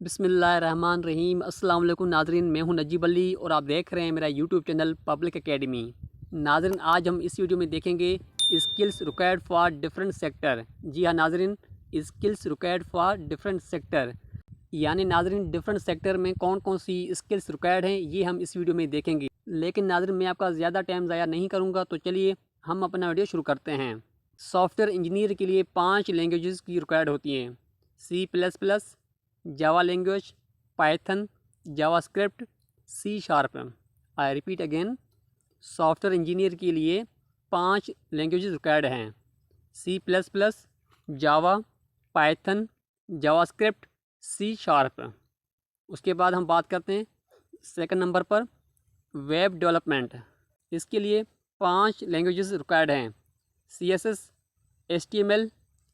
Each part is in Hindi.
बिस्मिल्लाहिर्रहमानिर्रहीम। अस्सलाम वालेकुम नाज़रीन, मैं हूं नजीब अली और आप देख रहे हैं मेरा यूट्यूब चैनल पब्लिक एकेडमी। नाज़रीन, आज हम इस वीडियो में देखेंगे skills required for different sector. जी हाँ नाज़रीन, skills required for different sector, यानी नाज़रीन डिफरेंट सेक्टर में कौन कौन सी स्किल्स रिक्वायर्ड हैं ये हम इस वीडियो में देखेंगे। लेकिन नाज़रीन, मैं आपका ज़्यादा टाइम ज़ाया नहीं करूँगा, तो चलिए हम अपना वीडियो शुरू करते हैं। सॉफ्टवेयर इंजीनियर के लिए 5 लैंग्वेजेस की रिक्वायर्ड होती हैं: C++, Java language, Python, JavaScript, C#। आई रिपीट अगेन, सॉफ्टवेयर इंजीनियर के लिए 5 लैंग्वेजेस रिक्वायर्ड हैं: C++, जावा, पाइथन, जावास्क्रिप्ट, C#। उसके बाद हम बात करते हैं सेकंड नंबर पर वेब डेवलपमेंट। इसके लिए 5 लैंग्वेजेस रिक्वायर्ड हैं: CSS, HTML,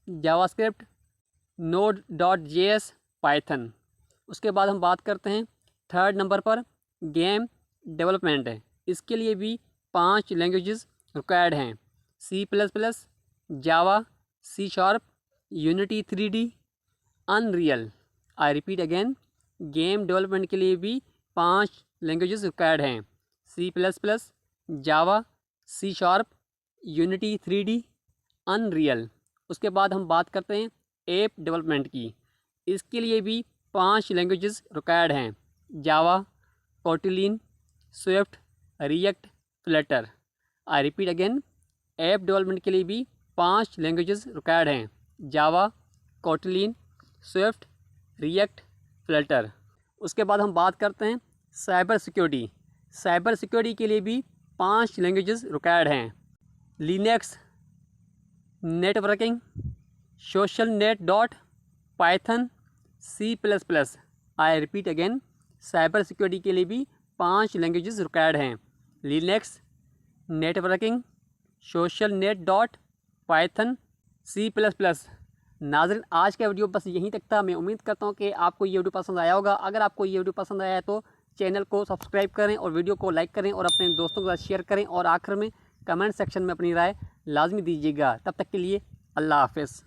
JavaScript, Node.js, Python. उसके बाद हम बात करते हैं थर्ड नंबर पर गेम डेवलपमेंट है। इसके लिए भी 5 लैंग्वेजेस रिक्वायर्ड हैं: C++, जावा, C#, यूनिटी 3D, अनरियल। आई रिपीट अगेन, गेम डेवलपमेंट के लिए भी 5 लैंग्वेजेस रिक्वायर्ड हैं: C++, जावा, C#, यूनिटी 3D, अनरियल। उसके बाद हम बात करते हैं ऐप डेवलपमेंट की। इसके लिए भी 5 लैंग्वेजेस रिक्वायर्ड हैं: Java, Kotlin, Swift, React, Flutter. I repeat again, app development के लिए भी 5 लैंग्वेजेस रिक्वायर्ड हैं: Java, Kotlin, Swift, React, Flutter. उसके बाद हम बात करते हैं साइबर सिक्योरिटी। साइबर सिक्योरिटी के लिए भी 5 लैंग्वेजेस रिक्वायर्ड हैं: Linux, networking, social net dot, Python, C++। आई रिपीट अगेन, साइबर सिक्योरिटी के लिए भी 5 लैंग्वेजेस रिक्वायर्ड हैं: Linux, networking, social net dot, Python, C++। नाज़रीन, आज का वीडियो बस यहीं तक था। मैं उम्मीद करता हूँ कि आपको ये वीडियो पसंद आया होगा। अगर आपको ये वीडियो पसंद आया है तो चैनल को सब्सक्राइब करें और वीडियो को लाइक करें और अपने दोस्तों के साथ शेयर करें, और आखिर में कमेंट सेक्शन में अपनी राय लाजमी दीजिएगा। तब तक के लिए अल्लाह हाफ़िज़।